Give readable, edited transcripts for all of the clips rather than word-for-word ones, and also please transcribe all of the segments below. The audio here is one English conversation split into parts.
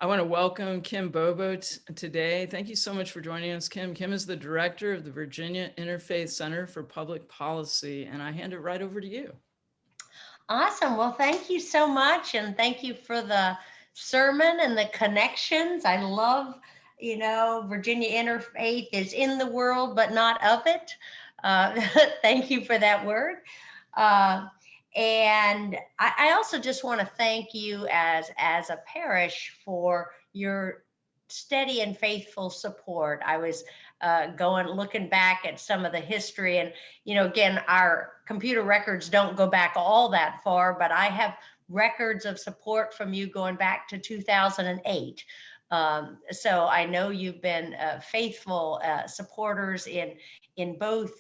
I want to welcome Kim Bobo today. Thank you so much for joining us, Kim. Kim is the director of the Virginia Interfaith Center for Public Policy, and I hand it right over to you. Awesome. Well, thank you so much. And thank you for the sermon and the connections. I love, Virginia Interfaith is in the world, but not of it. Thank you for that word. And I also just want to thank you as a parish for your steady and faithful support. I was looking back at some of the history, and again, our computer records don't go back all that far, but I have records of support from you going back to 2008. So I know you've been faithful supporters in both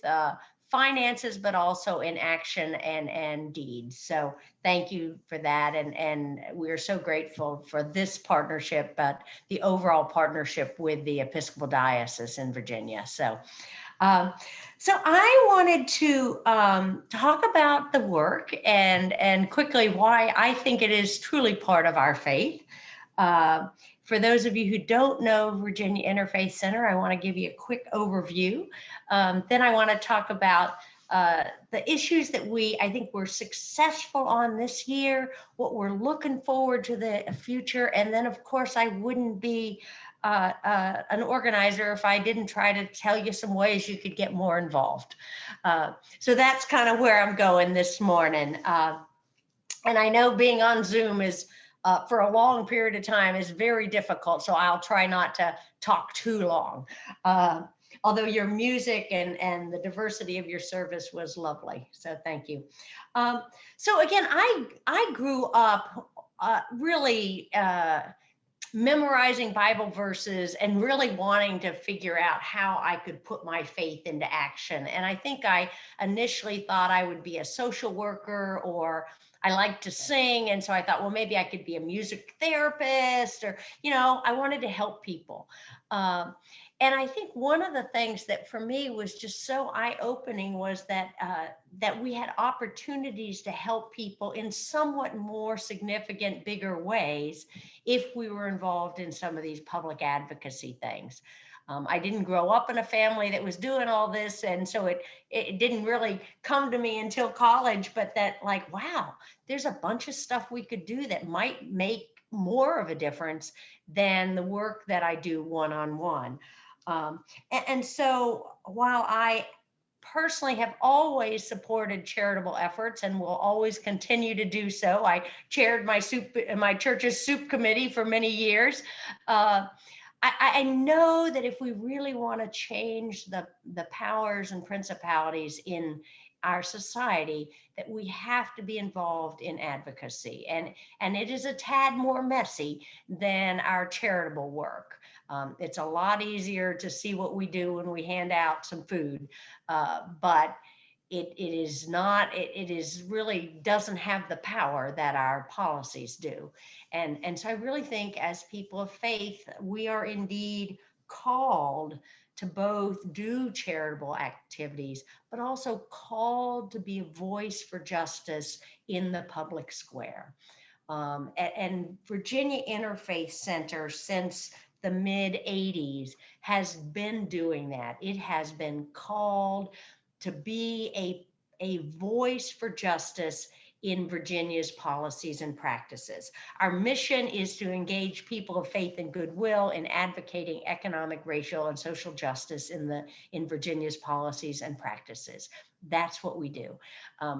finances, but also in action and deeds. So thank you for that. And we're so grateful for this partnership, but the overall partnership with the Episcopal Diocese in Virginia. So I wanted to talk about the work and quickly why I think it is truly part of our faith. For those of you who don't know Virginia Interfaith Center, I want to give you a quick overview. Then I want to talk about the issues that I think we're successful on this year, what we're looking forward to the future. And then, of course, I wouldn't be an organizer if I didn't try to tell you some ways you could get more involved. So that's kind of where I'm going this morning. And I know being on Zoom is for a long period of time is very difficult. So I'll try not to talk too long. Although your music and the diversity of your service was lovely. So thank you. So again, I grew up really memorizing Bible verses and really wanting to figure out how I could put my faith into action. And I think I initially thought I would be a social worker, or I like to sing. And so I thought, well, maybe I could be a music therapist, or, I wanted to help people. And I think one of the things that for me was just so eye-opening was that we had opportunities to help people in somewhat more significant, bigger ways if we were involved in some of these public advocacy things. I didn't grow up in a family that was doing all this, and so it didn't really come to me until college, but that wow, there's a bunch of stuff we could do that might make more of a difference than the work that I do one-on-one. And so while I personally have always supported charitable efforts and will always continue to do so, I chaired my church's soup committee for many years. I know that if we really want to change the powers and principalities in our society, that we have to be involved in advocacy. And it is a tad more messy than our charitable work. It's a lot easier to see what we do when we hand out some food, but it is not, it is really doesn't have the power that our policies do. And so I really think as people of faith, we are indeed called to both do charitable activities, but also called to be a voice for justice in the public square. And Virginia Interfaith Center, since the mid-'80s, has been doing that. It has been called to be a voice for justice in Virginia's policies and practices. Our mission is to engage people of faith and goodwill in advocating economic, racial, and social justice in Virginia's policies and practices. That's what we do.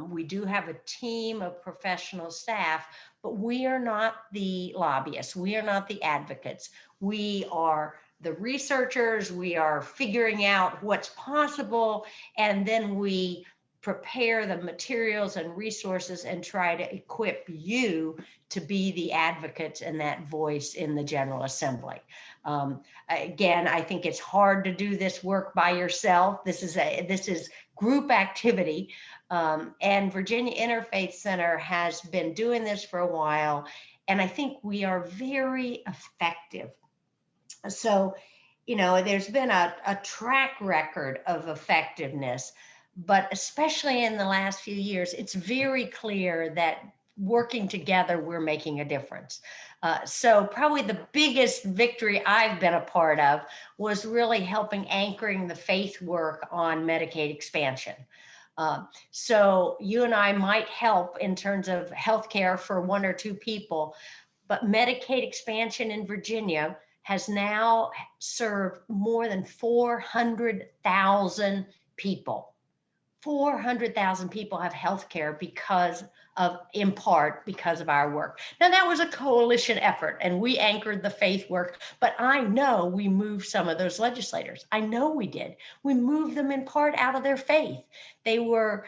We do have a team of professional staff, but we are not the lobbyists. We are not the advocates. We are the researchers. We are figuring out what's possible, and then we prepare the materials and resources and try to equip you to be the advocates and that voice in the General Assembly. Again, I think it's hard to do this work by yourself. This is group activity. And Virginia Interfaith Center has been doing this for a while, and I think we are very effective. So, there's been a track record of effectiveness, but especially in the last few years, it's very clear that working together, we're making a difference. So probably the biggest victory I've been a part of was really helping anchoring the faith work on Medicaid expansion. So you and I might help in terms of healthcare for one or two people, but Medicaid expansion in Virginia has now served more than 400,000 people. 400,000 people have health care because of, in part, because of our work. Now, that was a coalition effort, and we anchored the faith work, but I know we moved some of those legislators. I know we did. We moved them in part out of their faith. They were,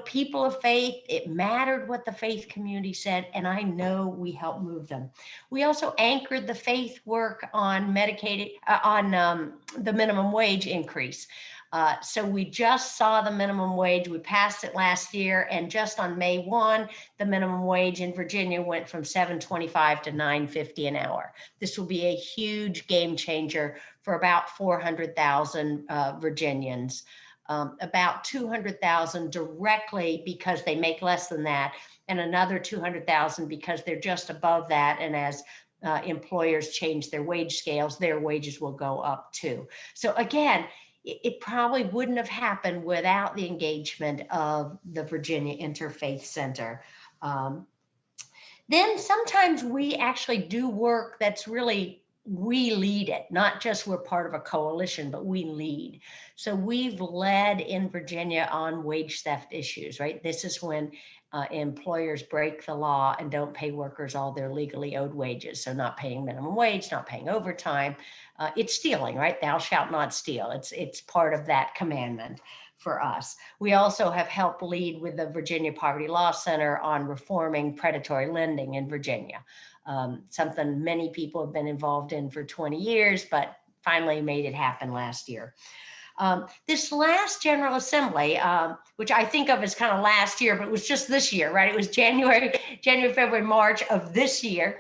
people of faith. It mattered what the faith community said, and I know we helped move them. We also anchored the faith work on Medicaid, the minimum wage increase. So we just saw the minimum wage. We passed it last year, and just on May 1, the minimum wage in Virginia went from $7.25 to $9.50 an hour. This will be a huge game changer for about 400,000 Virginians, about 200,000 directly because they make less than that, and another 200,000 because they're just above that. And as employers change their wage scales, their wages will go up too. So again, it probably wouldn't have happened without the engagement of the Virginia Interfaith Center. Then sometimes we actually do work that's really, we lead it, not just we're part of a coalition, but we lead. So we've led in Virginia on wage theft issues, right? This is when employers break the law and don't pay workers all their legally owed wages. So not paying minimum wage, not paying overtime. It's stealing, right? Thou shalt not steal. It's part of that commandment for us. We also have helped lead with the Virginia Poverty Law Center on reforming predatory lending in Virginia. Something many people have been involved in for 20 years, but finally made it happen last year. This last General Assembly, which I think of as kind of last year, but it was just this year, right? It was January, February, March of this year.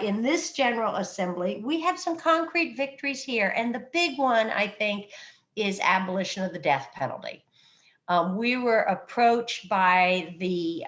In this General Assembly, we have some concrete victories here. And the big one, I think, is abolition of the death penalty. We were approached by the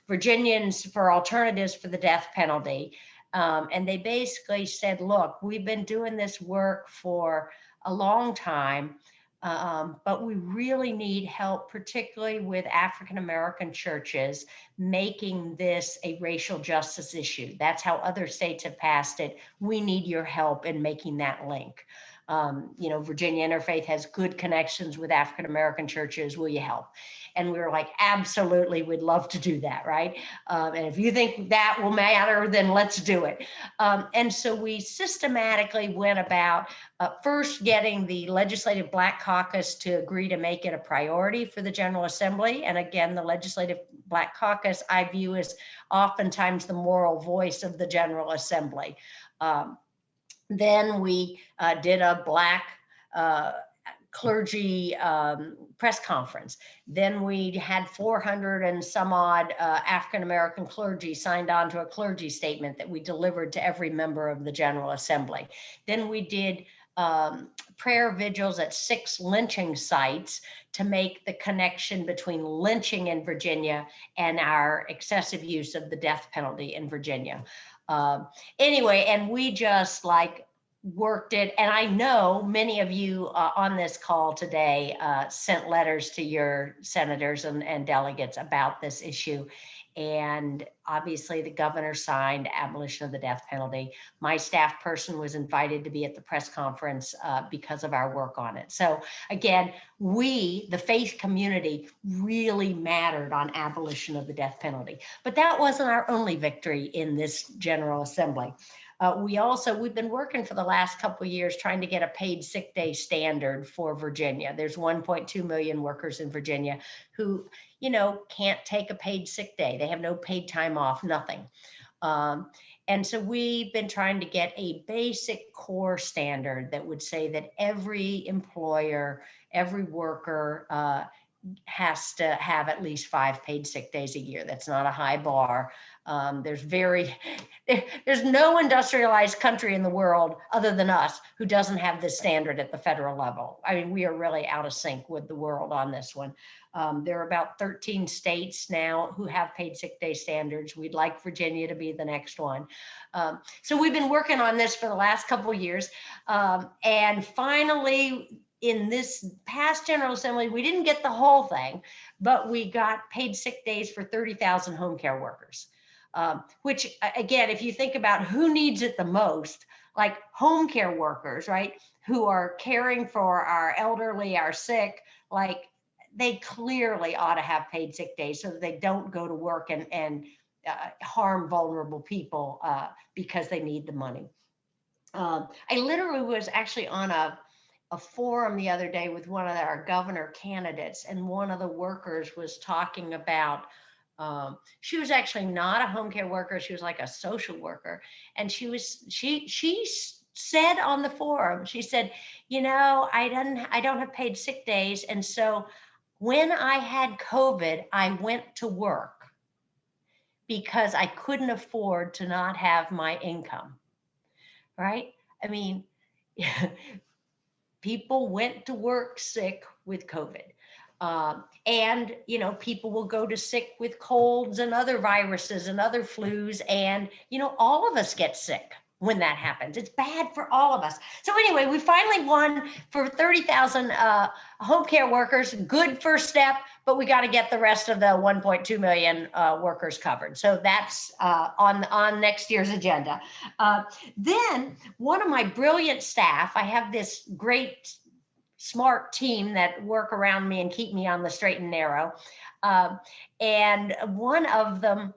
Virginians for alternatives for the death penalty. And they basically said, look, we've been doing this work for a long time, but we really need help, particularly with African-American churches, making this a racial justice issue. That's how other states have passed it. We need your help in making that link. Virginia Interfaith has good connections with African-American churches. Will you help? And we were like, absolutely, we'd love to do that, right? And if you think that will matter, then let's do it. And so we systematically went about first getting the Legislative Black Caucus to agree to make it a priority for the General Assembly. And again, the Legislative Black Caucus I view as oftentimes the moral voice of the General Assembly. Then we did a Black clergy press conference. Then we had 400 and some odd African-American clergy signed on to a clergy statement that we delivered to every member of the General Assembly. Then we did prayer vigils at 6 lynching sites to make the connection between lynching in Virginia and our excessive use of the death penalty in Virginia. Anyway, and we just worked it. And I know many of you on this call today sent letters to your senators and delegates about this issue. And obviously the governor signed abolition of the death penalty. My staff person was invited to be at the press conference because of our work on it. So again, we, the faith community, really mattered on abolition of the death penalty. But that wasn't our only victory in this General Assembly. We've been working for the last couple of years trying to get a paid sick day standard for Virginia. There's 1.2 million workers in Virginia who, can't take a paid sick day. They have no paid time off, nothing. And so we've been trying to get a basic core standard that would say that every employer, every worker has to have at least 5 paid sick days a year. That's not a high bar. There's no industrialized country in the world other than us who doesn't have this standard at the federal level. I mean, we are really out of sync with the world on this one. There are about 13 states now who have paid sick day standards. We'd like Virginia to be the next one. So we've been working on this for the last couple of years. And finally, in this past General Assembly, we didn't get the whole thing, but we got paid sick days for 30,000 home care workers, which again, if you think about who needs it the most, like home care workers, right, who are caring for our elderly, our sick, like they clearly ought to have paid sick days so that they don't go to work and harm vulnerable people because they need the money. I literally was actually on a forum the other day with one of our governor candidates, and one of the workers was talking about, she was actually not a home care worker, she was like a social worker, and she said on the forum, she said, you know, I don't have paid sick days, and so when I had COVID, I went to work because I couldn't afford to not have my income, right? I mean, people went to work sick with COVID. And, you know, people will go to sick with colds and other viruses and other flus. And, you know, all of us get sick when that happens. It's bad for all of us. So anyway, we finally won for 30,000 home care workers. Good first step, but we got to get the rest of the 1.2 million workers covered. So that's on next year's agenda. Then one of my brilliant staff, I have this great smart team that work around me and keep me on the straight and narrow. And one of them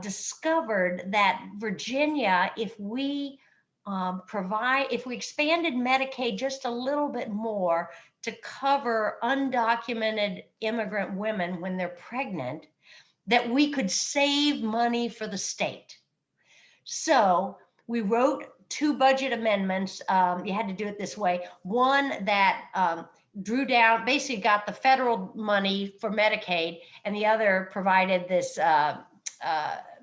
discovered that Virginia, if we expanded Medicaid just a little bit more to cover undocumented immigrant women when they're pregnant, that we could save money for the state. So we wrote 2 budget amendments. You had to do it this way. One that drew down, basically got the federal money for Medicaid, and the other provided this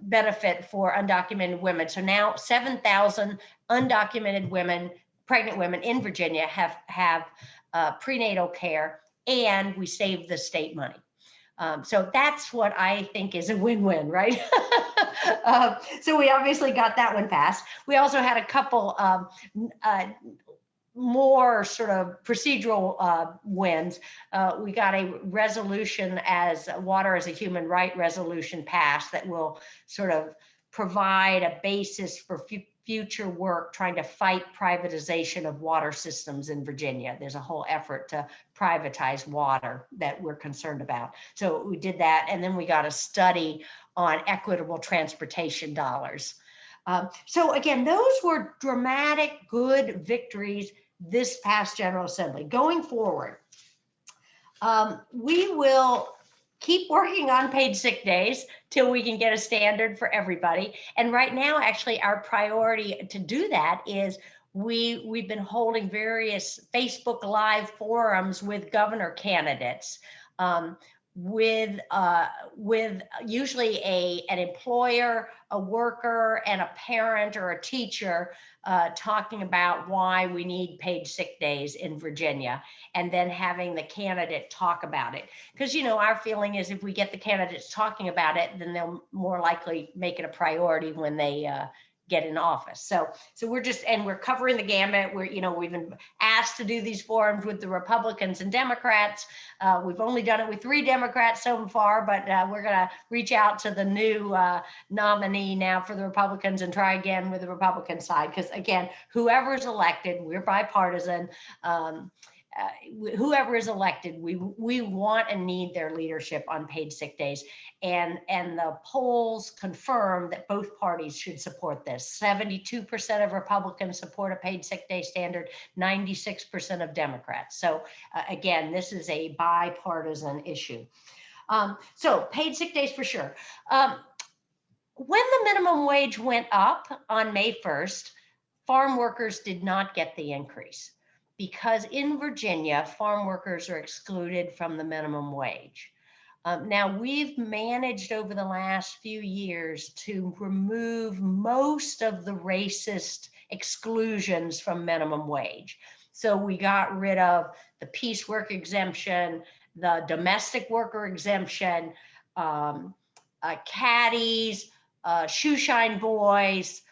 benefit for undocumented women. So now 7,000 undocumented women, pregnant women in Virginia have prenatal care, and we save the state money. So that's what I think is a win-win, right? So we obviously got that one passed. We also had a couple more sort of procedural wins. We got a resolution as water as a human right resolution passed that will sort of provide a basis for future work trying to fight privatization of water systems in Virginia. There's a whole effort to privatize water that we're concerned about. So we did that, and then we got a study on equitable transportation dollars. So again, those were dramatic, good victories this past General Assembly. Going forward, we will keep working on paid sick days till we can get a standard for everybody. And right now, actually, our priority to do that is we've been holding various Facebook Live forums with governor candidates, with usually an employer, a worker, and a parent or a teacher talking about why we need paid sick days in Virginia, and then having the candidate talk about it. Because, you know, our feeling is if we get the candidates talking about it, then they'll more likely make it a priority when they get in office. So we're covering the gamut. We've been asked to do these forums with the Republicans and Democrats. We've only done it with 3 Democrats so far, but we're going to reach out to the new nominee now for the Republicans and try again with the Republican side. Because again, whoever is elected, we're bipartisan. Whoever is elected, we want and need their leadership on paid sick days. And the polls confirm that both parties should support this. 72% of Republicans support a paid sick day standard, 96% of Democrats. So again, this is a bipartisan issue. So paid sick days for sure. When the minimum wage went up on May 1st, farm workers did not get the increase, because in Virginia, farm workers are excluded from the minimum wage. Now, we've managed over the last few years to remove most of the racist exclusions from minimum wage. So we got rid of the piecework exemption, the domestic worker exemption, caddies, shoe shine boys,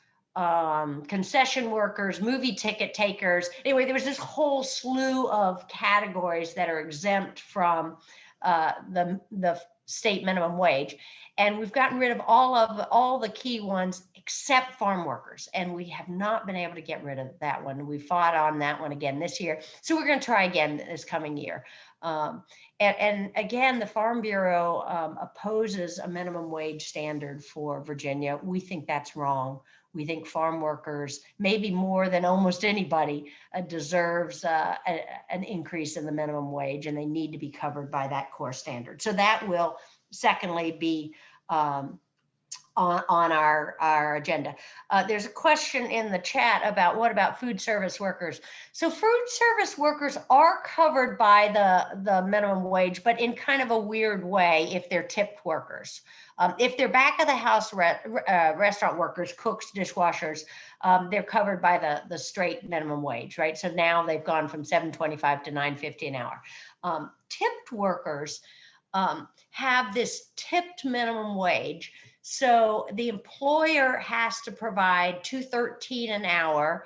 concession workers, movie ticket takers. Anyway, there was this whole slew of categories that are exempt from the state minimum wage. And we've gotten rid of all the key ones except farm workers. And we have not been able to get rid of that one. We fought on that one again this year. So we're going to try again this coming year. And again, the Farm Bureau opposes a minimum wage standard for Virginia. We think that's wrong. We think farm workers, maybe more than almost anybody, deserves an increase in the minimum wage, and they need to be covered by that core standard. So that will, secondly, be on our agenda. There's a question in the chat about what about food service workers? So food service workers are covered by the minimum wage, but in kind of a weird way if they're tipped workers. If they're back of the house restaurant workers, cooks, dishwashers, they're covered by the straight minimum wage, right? So now they've gone from $7.25 to $9.50 an hour. Tipped workers have this tipped minimum wage. So the employer has to provide $2.13 an hour,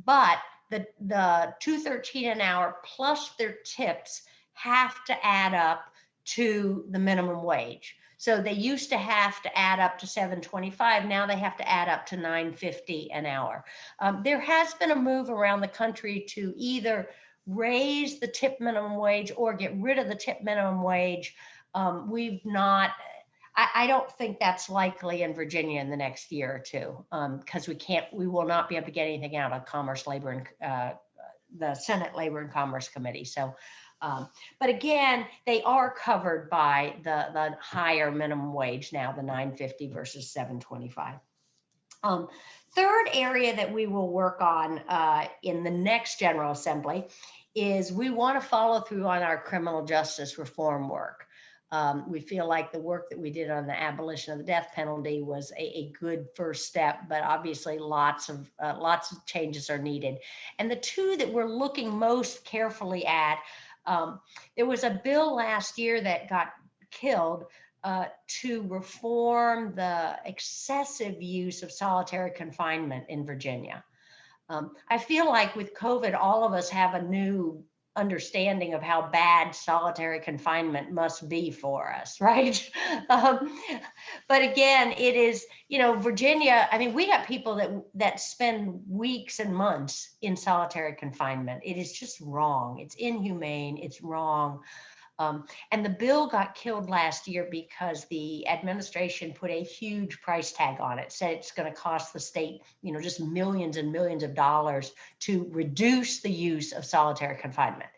but the $2.13 an hour plus their tips have to add up to the minimum wage. So they used to have to add up to $7.25. Now they have to add up to $9.50 an hour. There has been a move around the country to either raise the tip minimum wage or get rid of the tip minimum wage. We've not. I don't think that's likely in Virginia in the next year or two, because we will not be able to get anything out of Commerce, Labor, and the Senate Labor and Commerce Committee. So, but again, they are covered by the higher minimum wage now, the $9.50 versus $7.25. Third area that we will work on in the next General Assembly is we want to follow through on our criminal justice reform work. We feel like the work that we did on the abolition of the death penalty was a good first step, but obviously lots of changes are needed. And the two that we're looking most carefully at, there was a bill last year that got killed to reform the excessive use of solitary confinement in Virginia. I feel like with COVID, all of us have a new understanding of how bad solitary confinement must be for us, right? But again, it is, Virginia, I mean, we got people that spend weeks and months in solitary confinement. It is just wrong. It's inhumane. It's wrong. And the bill got killed last year because the administration put a huge price tag on it, said it's going to cost the state, just millions and millions of dollars to reduce the use of solitary confinement.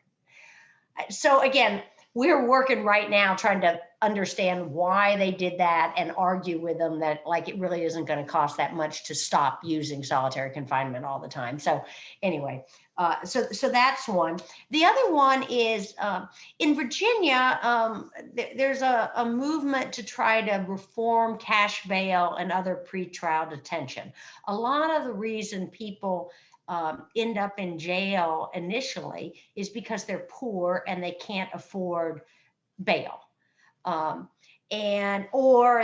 So again, we're working right now trying to understand why they did that and argue with them that it really isn't going to cost that much to stop using solitary confinement all the time. So anyway, so that's one. The other one is in Virginia, there's a movement to try to reform cash bail and other pretrial detention. A lot of the reason people end up in jail initially is because they're poor and they can't afford bail. Or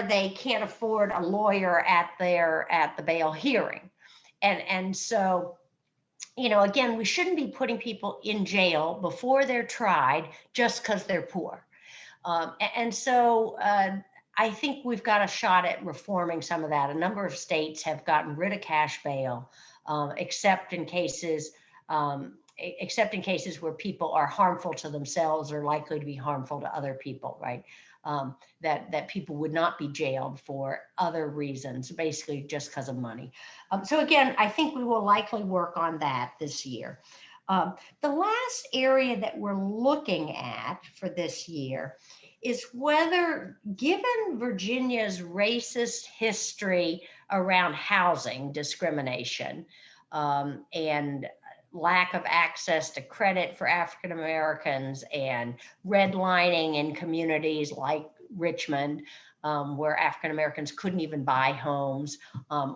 they can't afford a lawyer at the bail hearing. And so, again, we shouldn't be putting people in jail before they're tried just because they're poor. So I think we've got a shot at reforming some of that. A number of states have gotten rid of cash bail, except in cases where people are harmful to themselves or likely to be harmful to other people, right? That people would not be jailed for other reasons, basically just because of money. So again, I think we will likely work on that this year. The last area that we're looking at for this year is whether, given Virginia's racist history around housing discrimination, and lack of access to credit for African Americans and redlining in communities like Richmond, where African Americans couldn't even buy homes,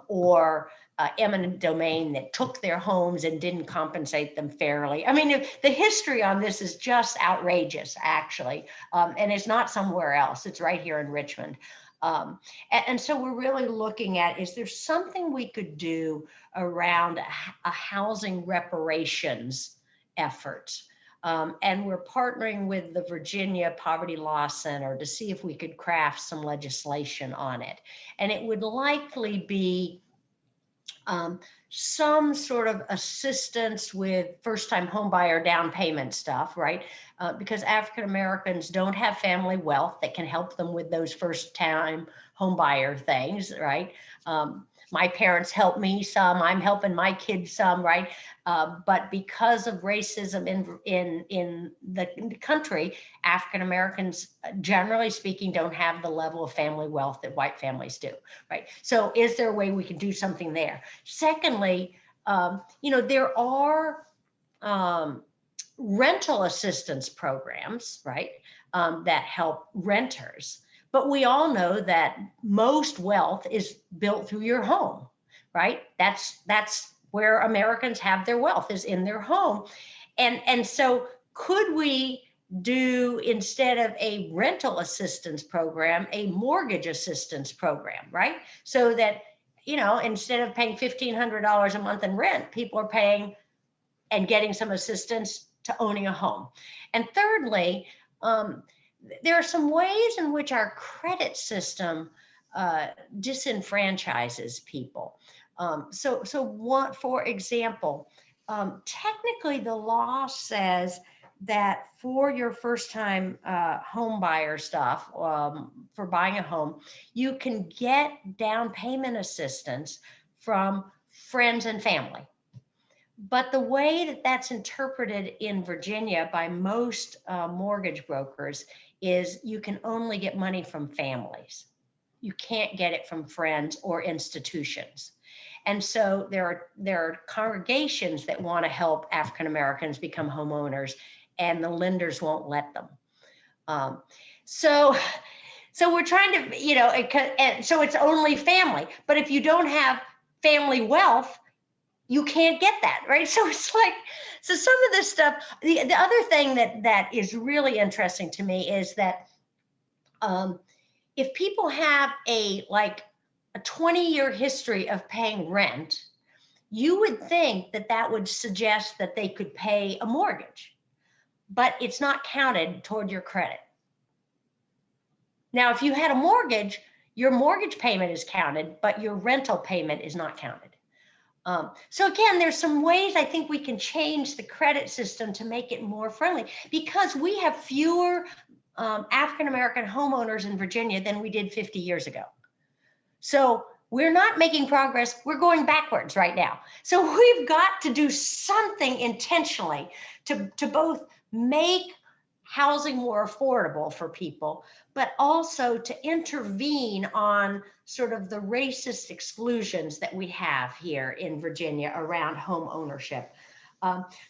or eminent domain that took their homes and didn't compensate them fairly. I mean, the history on this is just outrageous, actually, and it's not somewhere else. It's right here in Richmond. And so we're really looking at, is there something we could do around a housing reparations effort? And we're partnering with the Virginia Poverty Law Center to see if we could craft some legislation on it. And it would likely be some sort of assistance with first-time homebuyer down payment stuff, right? Because African Americans don't have family wealth that can help them with those first-time homebuyer things, right? My parents helped me some, I'm helping my kids some, right? But because of racism in the country, African Americans, generally speaking, don't have the level of family wealth that white families do, right? So is there a way we can do something there? Secondly, there are rental assistance programs, right, that help renters. But we all know that most wealth is built through your home, right? That's where Americans have their wealth, is in their home. And so could we do, instead of a rental assistance program, a mortgage assistance program, right? So that, instead of paying $1,500 a month in rent, people are paying and getting some assistance to owning a home. And thirdly, there are some ways in which our credit system disenfranchises people. So what, for example, technically the law says that for your first time home buyer stuff, for buying a home, you can get down payment assistance from friends and family. But the way that that's interpreted in Virginia by most mortgage brokers is you can only get money from families. You can't get it from friends or institutions. And so there are congregations that want to help African Americans become homeowners, and the lenders won't let them. So we're trying to, and so it's only family. But if you don't have family wealth, you can't get that, right? So it's like, so some of this stuff, the other thing that is really interesting to me is that if people have a 20-year history of paying rent, you would think that would suggest that they could pay a mortgage, but it's not counted toward your credit. Now, if you had a mortgage, your mortgage payment is counted, but your rental payment is not counted. So again, there's some ways I think we can change the credit system to make it more friendly, because we have fewer African-American homeowners in Virginia than we did 50 years ago. So we're not making progress, we're going backwards right now. So we've got to do something intentionally to both make housing more affordable for people, but also to intervene on sort of the racist exclusions that we have here in Virginia around home ownership.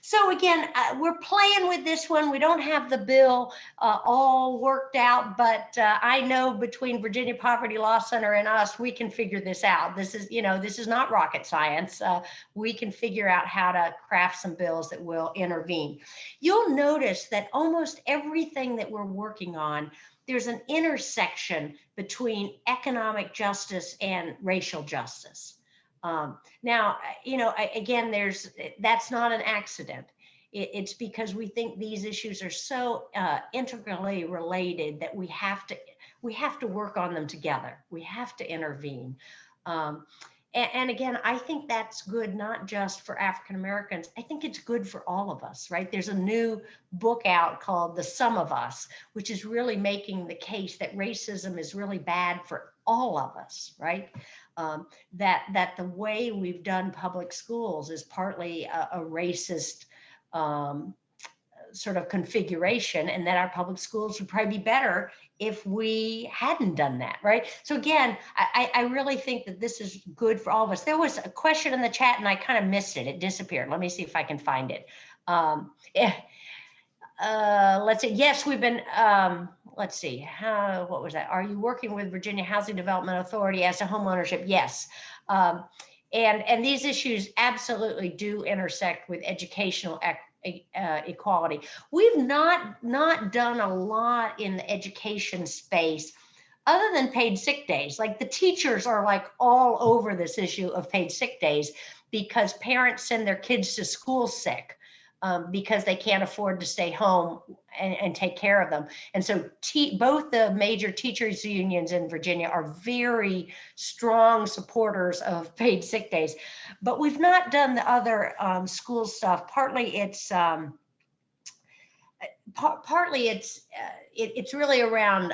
So again, we're playing with this one. We don't have the bill all worked out, but I know between Virginia Poverty Law Center and us, we can figure this out. This is not rocket science. We can figure out how to craft some bills that will intervene. You'll notice that almost everything that we're working on, there's an intersection between economic justice and racial justice. Now, again, that's not an accident. It's because we think these issues are so integrally related that we have to work on them together. We have to intervene. And again, I think that's good, not just for African Americans. I think it's good for all of us, right? There's a new book out called The Sum of Us, which is really making the case that racism is really bad for all of us, right? That the way we've done public schools is partly a racist sort of configuration, and that our public schools would probably be better if we hadn't done that, right? So again, I really think that this is good for all of us. There was a question in the chat and I kind of missed it. It disappeared. Let me see if I can find it. Let's see. Yes, we've been, let's see, what was that? Are you working with Virginia Housing Development Authority as to home ownership? Yes. And these issues absolutely do intersect with educational equality. We've not done a lot in the education space other than paid sick days. Like the teachers are like all over this issue of paid sick days because parents send their kids to school sick. Because they can't afford to stay home and take care of them. And so both the major teachers unions in Virginia are very strong supporters of paid sick days, but we've not done the other school stuff. Partly it's it's really around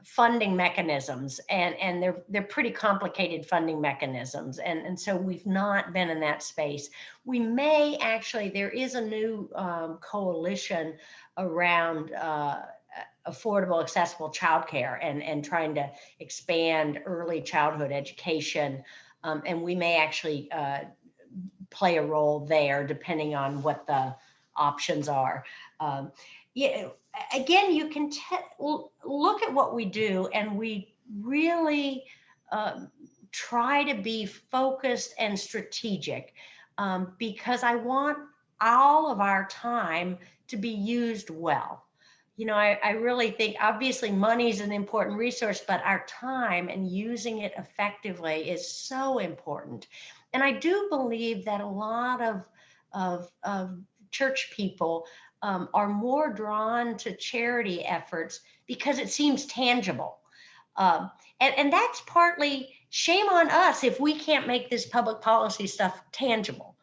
funding mechanisms, and they're pretty complicated funding mechanisms, and so we've not been in that space. We may actually, there is a new coalition around affordable, accessible childcare and trying to expand early childhood education, and we may actually play a role there depending on what the options are. Yeah, again, you can look at what we do, and we really try to be focused and strategic because I want all of our time to be used well. You know, I really think obviously money is an important resource, but our time and using it effectively is so important. And I do believe that a lot of church people are more drawn to charity efforts because it seems tangible. And that's partly shame on us if we can't make this public policy stuff tangible,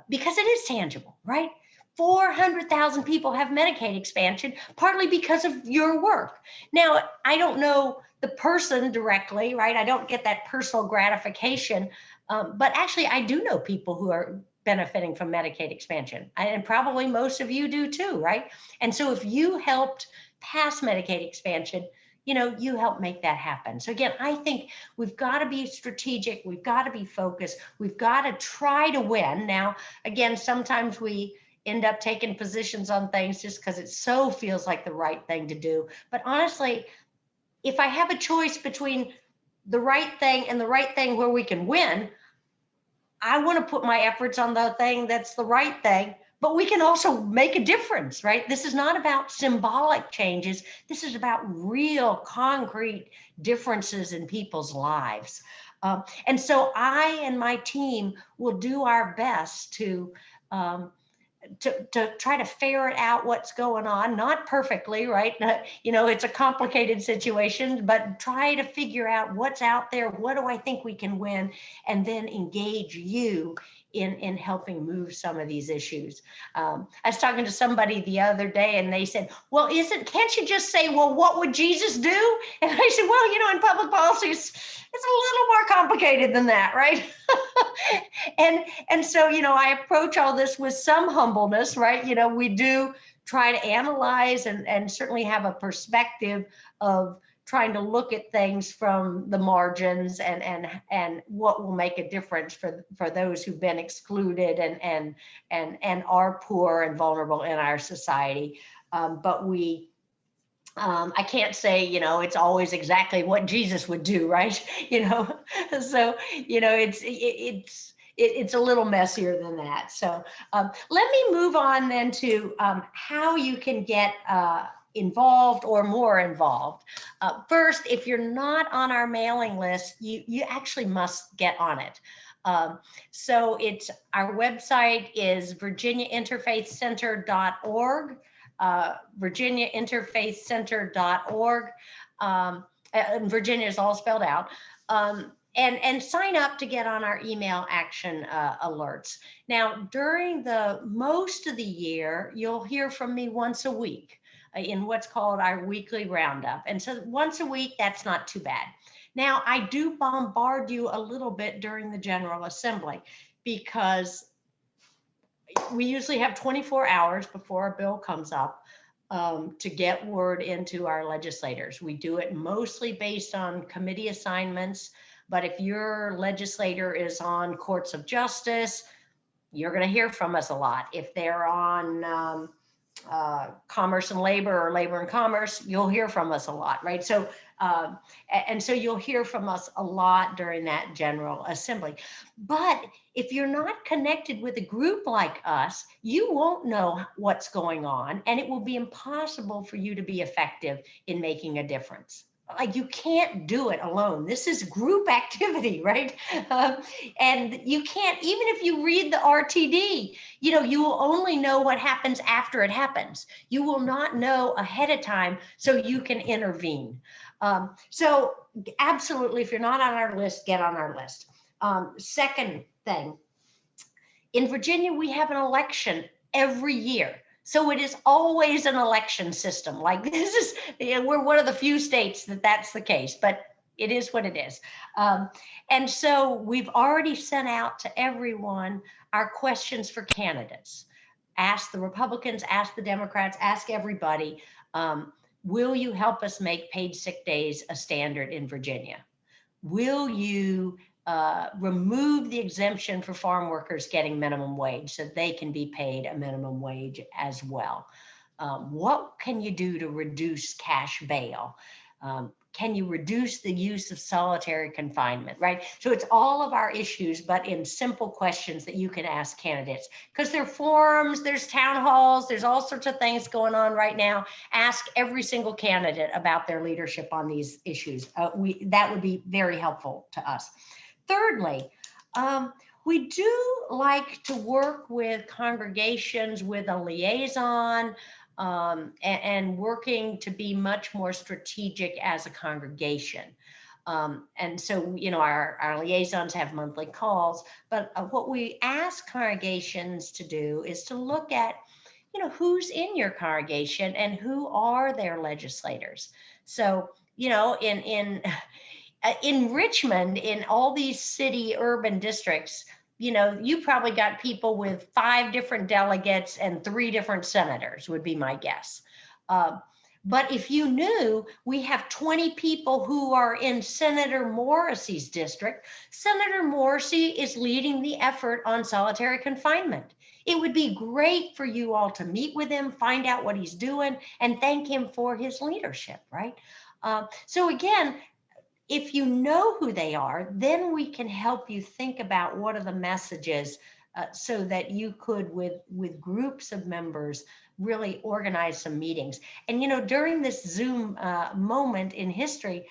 because it is tangible, right? 400,000 people have Medicaid expansion, partly because of your work. Now, I don't know the person directly, right? I don't get that personal gratification, but actually I do know people who are benefiting from Medicaid expansion, and probably most of you do too, right? And so if you helped pass Medicaid expansion, you know, you help make that happen. So again, I think we've got to be strategic, we've got to be focused, we've got to try to win. Now, again, sometimes we end up taking positions on things just because it so feels like the right thing to do. But honestly, if I have a choice between the right thing and the right thing where we can win, I want to put my efforts on the thing that's the right thing, but we can also make a difference, right? This is not about symbolic changes. This is about real concrete differences in people's lives. And so I and my team will do our best to try to ferret out what's going on, not perfectly, right? You know, it's a complicated situation, but try to figure out what's out there. What do I think we can win? And then engage you in helping move some of these issues. I was talking to somebody the other day and they said, well, can't you just say, well, what would Jesus do? And I said, well, you know, in public policy, it's a little more complicated than that, right? and so, you know, I approach all this with some humbleness, right? You know, we do try to analyze and certainly have a perspective of trying to look at things from the margins and what will make a difference for those who've been excluded and are poor and vulnerable in our society. But we, I can't say, you know, it's always exactly what Jesus would do, right? You know, so, you know, it's a little messier than that. So let me move on then to how you can get involved or more involved. First, if you're not on our mailing list, you actually must get on it. So our website is virginiainterfaithcenter.org, virginiainterfaithcenter.org. And Virginia is all spelled out. And sign up to get on our email action alerts. Now, during most of the year, you'll hear from me once a week in what's called our weekly roundup. And so once a week, that's not too bad. Now, I do bombard you a little bit during the General Assembly because we usually have 24 hours before a bill comes up to get word into our legislators. We do it mostly based on committee assignments, but if your legislator is on courts of justice, you're going to hear from us a lot. If they're on commerce and labor or labor and commerce, you'll hear from us a lot, right? So, and so you'll hear from us a lot during that General Assembly. But if you're not connected with a group like us, you won't know what's going on, and it will be impossible for you to be effective in making a difference. Like, you can't do it alone. This is group activity, right? And you can't, even if you read the RTD, you know, you will only know what happens after it happens. You will not know ahead of time, so you can intervene. So absolutely, if you're not on our list, get on our list. Second thing, in Virginia, we have an election every year. So it is always an election system. Like, this is, we're one of the few states that that's the case, but it is what it is. And so we've already sent out to everyone our questions for candidates. Ask the Republicans, ask the Democrats, ask everybody, will you help us make paid sick days a standard in Virginia? Will you remove the exemption for farm workers getting minimum wage so they can be paid a minimum wage as well? What can you do to reduce cash bail? Can you reduce the use of solitary confinement, right? So it's all of our issues, but in simple questions that you can ask candidates, because there are forums, there's town halls, there's all sorts of things going on right now. Ask every single candidate about their leadership on these issues. That would be very helpful to us. Thirdly, we do like to work with congregations with a liaison, and working to be much more strategic as a congregation. And so, you know, our liaisons have monthly calls, but what we ask congregations to do is to look at, you know, who's in your congregation and who are their legislators. So, you know, in Richmond, in all these city urban districts, you know, you probably got people with 5 different delegates and 3 different senators, would be my guess. But if you knew we have 20 people who are in Senator Morrissey's district, Senator Morrissey is leading the effort on solitary confinement. It would be great for you all to meet with him, find out what he's doing, and thank him for his leadership, right? So again, if you know who they are, then we can help you think about what are the messages so that you could, with groups of members, really organize some meetings. And, you know, during this Zoom moment in history,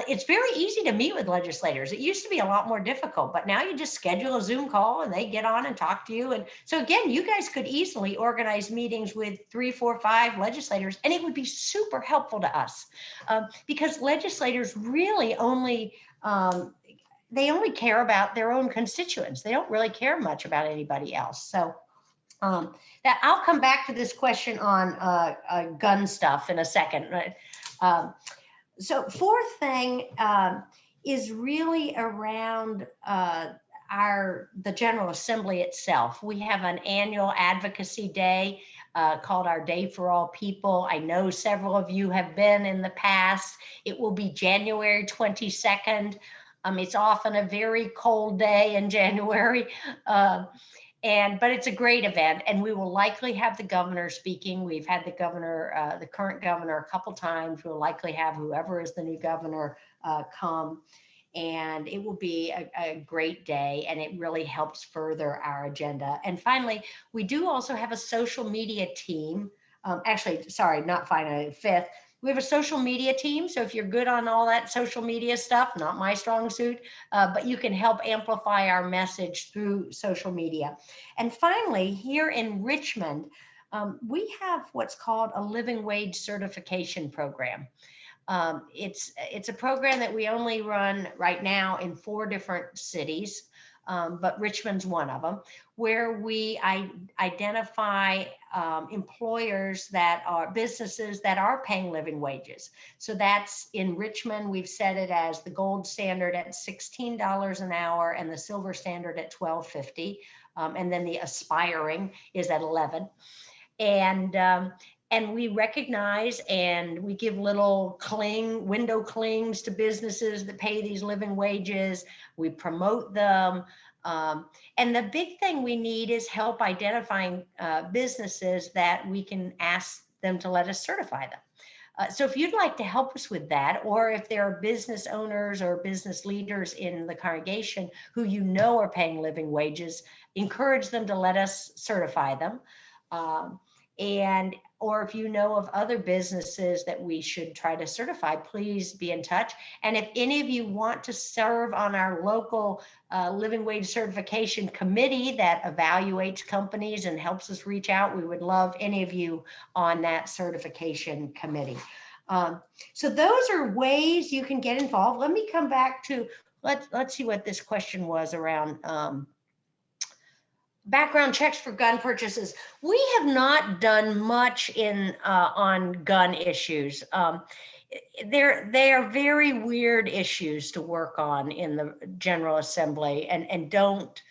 it's very easy to meet with legislators. It used to be a lot more difficult, but now you just schedule a Zoom call and they get on and talk to you. And so again, you guys could easily organize meetings with 3, 4, 5 legislators, and it would be super helpful to us because legislators really only, they only care about their own constituents. They don't really care much about anybody else. So that I'll come back to this question on gun stuff in a second. So fourth thing is really around the General Assembly itself. We have an annual advocacy day called our Day for All People. I know several of you have been in the past. It will be January 22nd. It's often a very cold day in January. But it's a great event, and we will likely have the governor speaking. We've had the governor, the current governor, a couple times. We'll likely have whoever is the new governor come, and it will be a great day, and it really helps further our agenda. And finally, we do also have a social media team. Actually, sorry, not finally, fifth. We have a social media team. So if you're good on all that social media stuff, not my strong suit, but you can help amplify our message through social media. And finally, here in Richmond, we have what's called a living wage certification program. It's a program that we only run right now in 4 different cities. but Richmond's one of them, where we identify employers that are businesses that are paying living wages. So that's in Richmond, we've set it as the gold standard at $16 an hour and the silver standard at $12.50. And then the aspiring is at 11. And we recognize and we give little window clings to businesses that pay these living wages. We promote them. And the big thing we need is help identifying businesses that we can ask them to let us certify them. So if you'd like to help us with that, or if there are business owners or business leaders in the congregation who you know are paying living wages, encourage them to let us certify them. Or if you know of other businesses that we should try to certify, please be in touch. And if any of you want to serve on our local living wage certification committee that evaluates companies and helps us reach out, we would love any of you on that certification committee. So those are ways you can get involved. Let me come back to, let's see what this question was around background checks for gun purchases. We have not done much on gun issues. They are very weird issues to work on in the General Assembly, and don't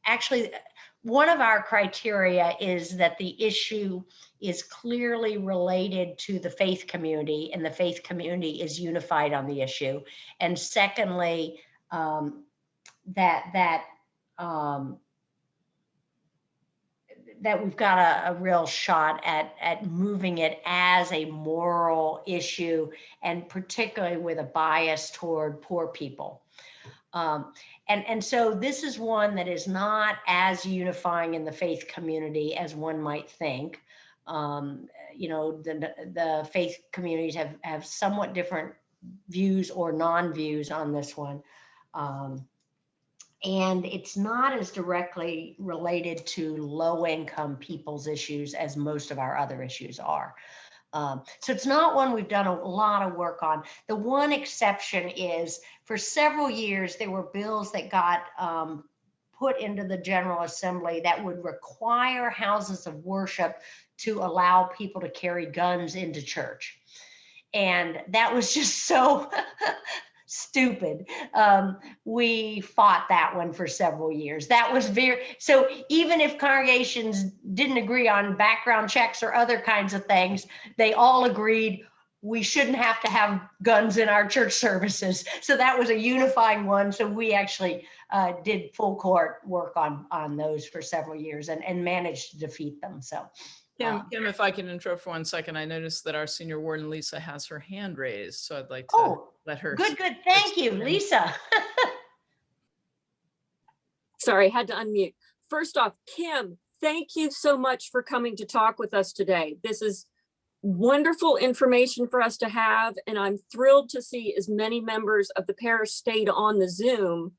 actually. One of our criteria is that the issue is clearly related to the faith community, and the faith community is unified on the issue. And secondly, that we've got a real shot at moving it as a moral issue, and particularly with a bias toward poor people. And so this is one that is not as unifying in the faith community as one might think. You know, the faith communities have somewhat different views or non-views on this one. And it's not as directly related to low-income people's issues as most of our other issues are. So it's not one we've done a lot of work on. The one exception is, for several years, there were bills that got put into the General Assembly that would require houses of worship to allow people to carry guns into church. And that was just so stupid. We fought that one for several years. That was so even if congregations didn't agree on background checks or other kinds of things, they all agreed we shouldn't have to have guns in our church services. So that was a unifying one. So we actually did full court work on those for several years and managed to defeat them. So Kim, if I can interrupt for 1 second, I noticed that our senior warden, Lisa, has her hand raised. So I'd like to let her. Good. Thank you, Lisa. Sorry, I had to unmute. First off, Kim, thank you so much for coming to talk with us today. This is wonderful information for us to have, and I'm thrilled to see as many members of the parish stayed on the Zoom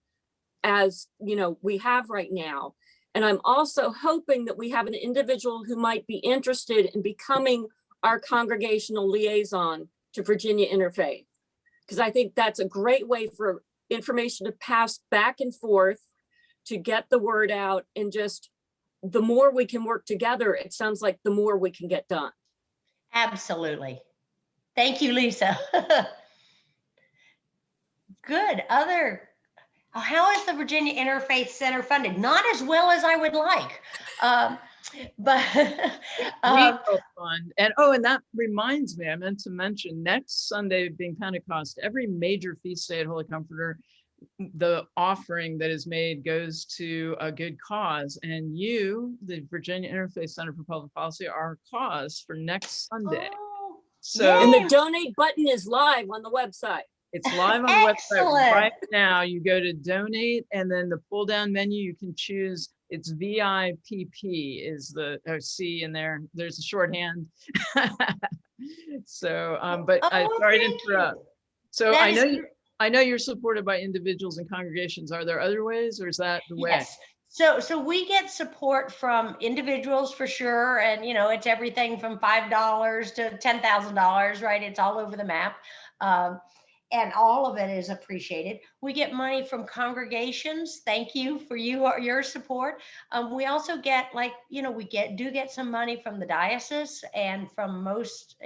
as we have right now. And I'm also hoping that we have an individual who might be interested in becoming our congregational liaison to Virginia Interfaith, because I think that's a great way for information to pass back and forth, to get the word out, and just the more we can work together, it sounds like the more we can get done. Absolutely. Thank you, Lisa. Good. How is the Virginia Interfaith Center funded? Not as well as I would like, but fund. And that reminds me, I meant to mention, next Sunday being Pentecost, every major feast day at Holy Comforter, the offering that is made goes to a good cause. And you, the Virginia Interfaith Center for Public Policy, are a cause for next Sunday. And the donate button is live on the website. It's live on the website right now. You go to donate, and then the pull down menu, you can choose. It's VIPP is the C in there. There's a shorthand. So, but sorry to interrupt. So I know you're supported by individuals and congregations. Are there other ways, or is that the way? Yes. So we get support from individuals for sure. And, it's everything from $5 to $10,000, right? It's all over the map. and all of it is appreciated. We get money from congregations. Thank you for your support. We also get, like, we get some money from the diocese and from most,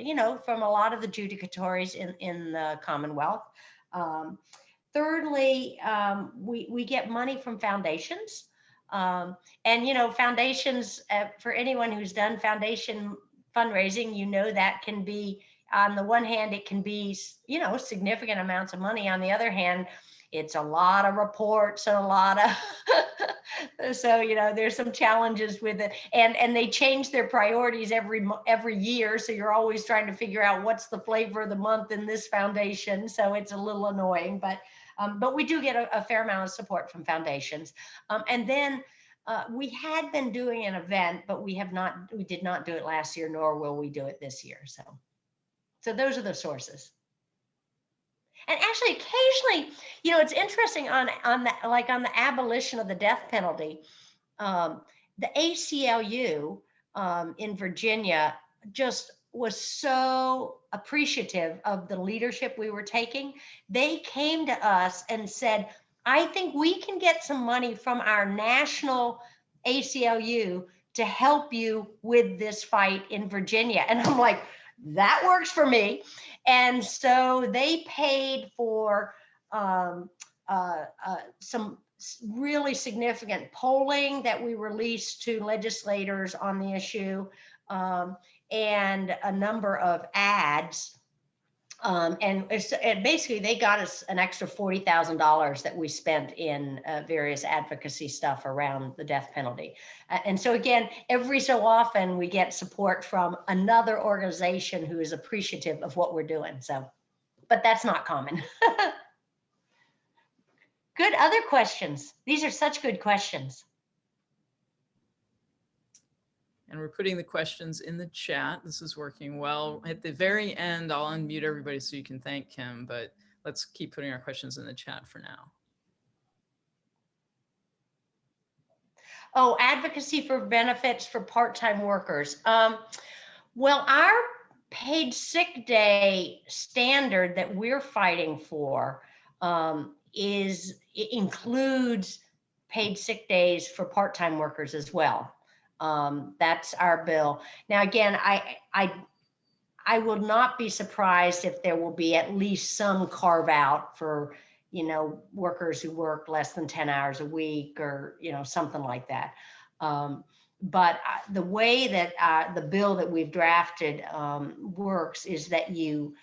from a lot of the judicatories in the Commonwealth. Thirdly, we get money from foundations. And, foundations, for anyone who's done foundation fundraising, that can be, on the one hand, it can be, significant amounts of money. On the other hand, it's a lot of reports and a lot of, so, there's some challenges with it. And they change their priorities every year. So you're always trying to figure out what's the flavor of the month in this foundation. So it's a little annoying, but we do get a fair amount of support from foundations. And then we had been doing an event, but we did not do it last year, nor will we do it this year. So those are the sources. And actually, occasionally, it's interesting on the abolition of the death penalty, the ACLU in Virginia just was so appreciative of the leadership we were taking. They came to us and said, I think we can get some money from our national ACLU to help you with this fight in Virginia. And I'm like, that works for me. And so they paid for some really significant polling that we released to legislators on the issue, and a number of ads. And basically they got us an extra $40,000 that we spent in various advocacy stuff around the death penalty. And so again, every so often we get support from another organization who is appreciative of what we're doing. So, but that's not common. Good other questions. These are such good questions. And we're putting the questions in the chat. This is working well. At the very end, I'll unmute everybody so you can thank Kim, but let's keep putting our questions in the chat for now. Oh, advocacy for benefits for part-time workers. Well, our paid sick day standard that we're fighting for includes paid sick days for part-time workers as well. That's our bill. Now, again, I will not be surprised if there will be at least some carve out for, workers who work less than 10 hours a week or, something like that. But the way that the bill that we've drafted works is that you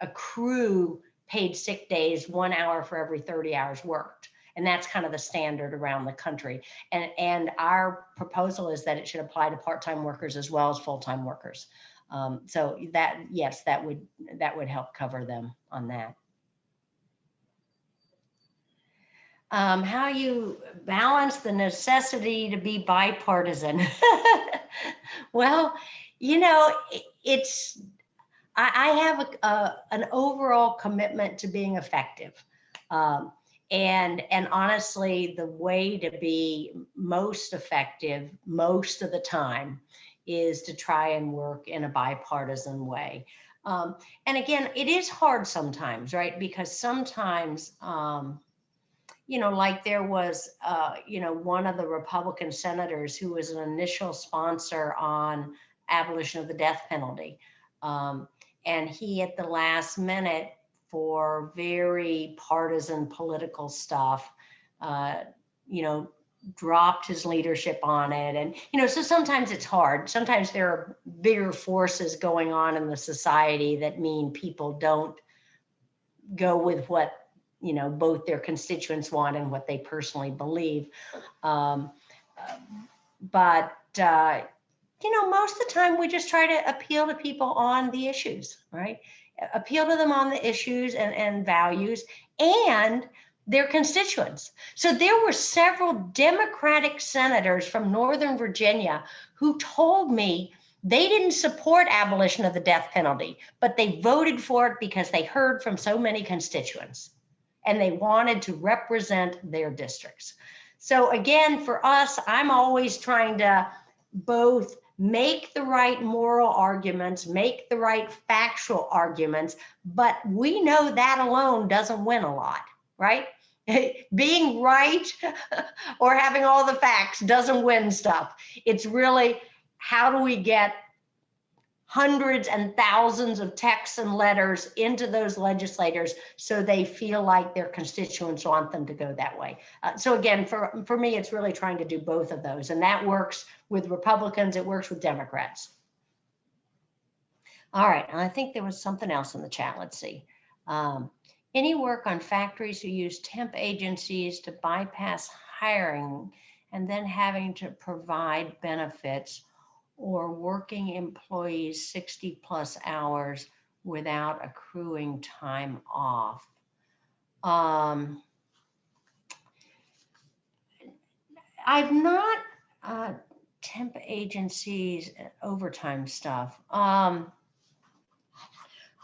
accrue paid sick days 1 hour for every 30 hours worked. And that's kind of the standard around the country. And our proposal is that it should apply to part-time workers as well as full-time workers. So that, yes, that would help cover them on that. How you balance the necessity to be bipartisan. Well, I have an overall commitment to being effective. And honestly, the way to be most effective most of the time is to try and work in a bipartisan way. And again, it is hard sometimes, right? Because sometimes, like there was, one of the Republican senators who was an initial sponsor on abolition of the death penalty. And he, at the last minute, for very partisan political stuff, dropped his leadership on it. And, so sometimes it's hard. Sometimes there are bigger forces going on in the society that mean people don't go with what, both their constituents want and what they personally believe. But most of the time we just try to appeal to people on the issues, right? Appeal to them on the issues and values and their constituents. So there were several Democratic senators from Northern Virginia who told me they didn't support abolition of the death penalty, but they voted for it because they heard from so many constituents and they wanted to represent their districts. So again, for us, I'm always trying to both make the right moral arguments, make the right factual arguments, but we know that alone doesn't win a lot, right? Being right or having all the facts doesn't win stuff. It's really, how do we get hundreds and thousands of texts and letters into those legislators so they feel like their constituents want them to go that way. So again, for me, it's really trying to do both of those, and that works with Republicans, it works with Democrats. All right, and I think there was something else in the chat. Let's see. Any work on factories who use temp agencies to bypass hiring and then having to provide benefits, or working employees 60+ hours without accruing time off? I've not temp agencies overtime stuff. Well,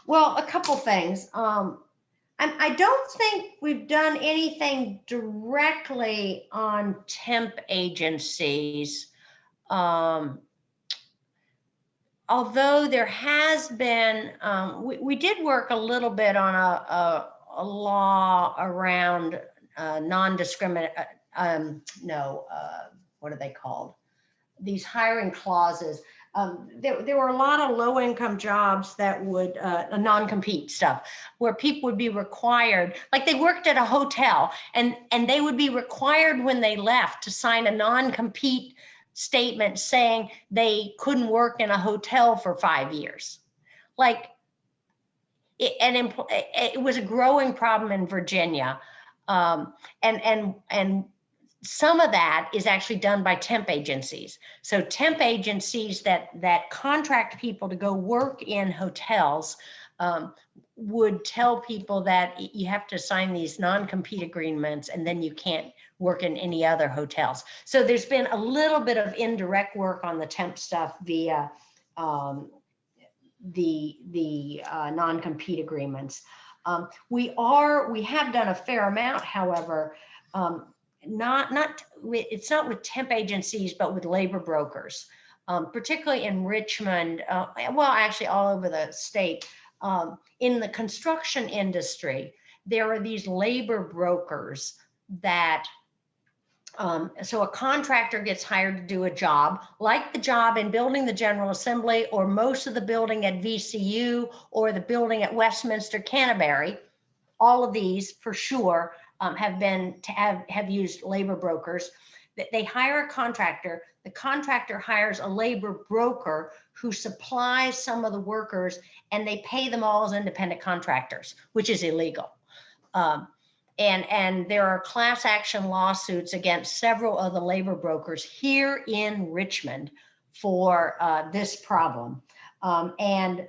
a couple things. I don't think we've done anything directly on temp agencies. Although there has been, we did work a little bit on a law around non-discriminate, what are they called? These hiring clauses. There were a lot of low-income jobs that would, non-compete stuff, where people would be required, like they worked at a hotel, and they would be required when they left to sign a non-compete statement saying they couldn't work in a hotel for 5 years. Like, it was a growing problem in Virginia. And some of that is actually done by temp agencies. So temp agencies that contract people to go work in hotels would tell people that you have to sign these non-compete agreements and then you can't work in any other hotels. So there's been a little bit of indirect work on the temp stuff via the non-compete agreements. We have done a fair amount, however, it's not with temp agencies, but with labor brokers, particularly in Richmond, well, actually all over the state. In the construction industry, there are these labor brokers that, so a contractor gets hired to do a job, like the job in building the General Assembly, or most of the building at VCU, or the building at Westminster Canterbury. All of these, for sure, have used labor brokers. They hire a contractor. The contractor hires a labor broker who supplies some of the workers, and they pay them all as independent contractors, which is illegal. And there are class action lawsuits against several of the labor brokers here in Richmond for this problem. And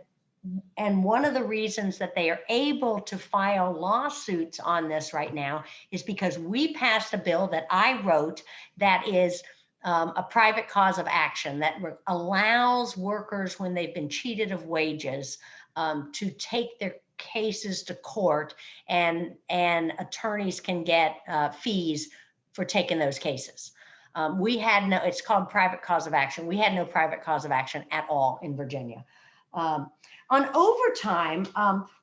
one of the reasons that they are able to file lawsuits on this right now is because we passed a bill that I wrote that is a private cause of action that allows workers, when they've been cheated of wages, to take their cases to court, and attorneys can get fees for taking those cases. It's called private cause of action. We had no private cause of action at all in Virginia. On overtime,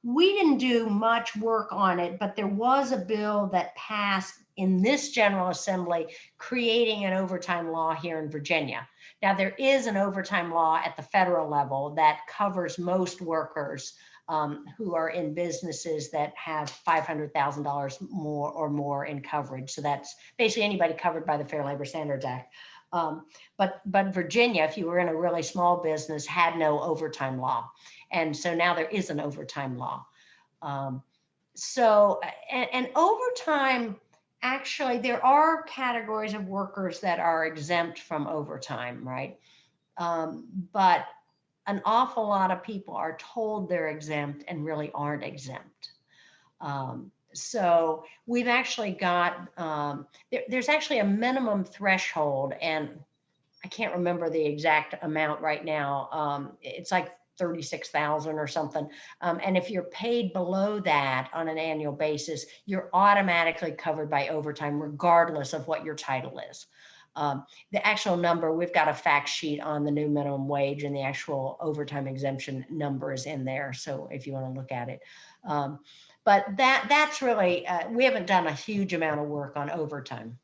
we didn't do much work on it, but there was a bill that passed in this General Assembly creating an overtime law here in Virginia. Now, there is an overtime law at the federal level that covers most workers who are in businesses that have $500,000 more in coverage. So that's basically anybody covered by the Fair Labor Standards Act. But Virginia, if you were in a really small business, had no overtime law. And so now there is an overtime law. And overtime, actually, there are categories of workers that are exempt from overtime, right? But an awful lot of people are told they're exempt and really aren't exempt. So we've actually got, there's actually a minimum threshold, and I can't remember the exact amount right now. It's like 36,000 or something. And if you're paid below that on an annual basis, you're automatically covered by overtime, regardless of what your title is. The actual number, we've got a fact sheet on the new minimum wage, and the actual overtime exemption number is in there. So if you want to look at it. But that's really, we haven't done a huge amount of work on overtime.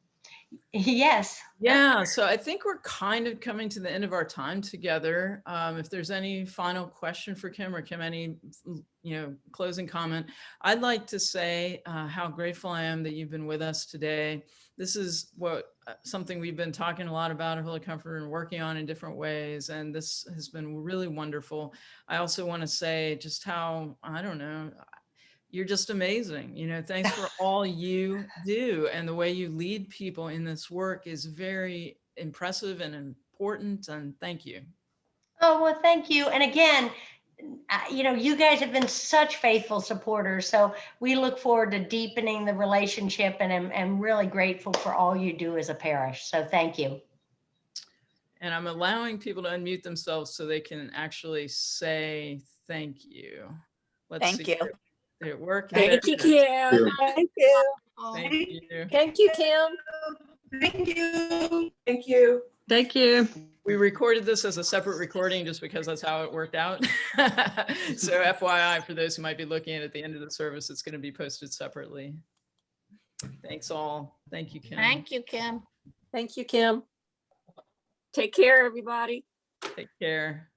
Yes. Yeah, so I think we're kind of coming to the end of our time together. If there's any final question for Kim, or Kim, any closing comment, I'd like to say how grateful I am that you've been with us today. This is something we've been talking a lot about at Holy Comforter and working on in different ways, and this has been really wonderful. I also want to say just how, I don't know, you're just amazing. Thanks for all you do, and the way you lead people in this work is very impressive and important, and thank you. Oh, well, thank you. And again, you guys have been such faithful supporters, so we look forward to deepening the relationship, and I'm really grateful for all you do as a parish. So thank you. And I'm allowing people to unmute themselves so they can actually say thank you. Thank you. Did it work? Thank you, Kim. Thank you. Thank you. Thank you, Kim. Thank you. Thank you. Thank you. We recorded this as a separate recording just because that's how it worked out. So FYI, for those who might be looking at the end of the service, it's going to be posted separately. Thanks all. Thank you, Kim. Thank you, Kim. Thank you, Kim. Take care, everybody. Take care.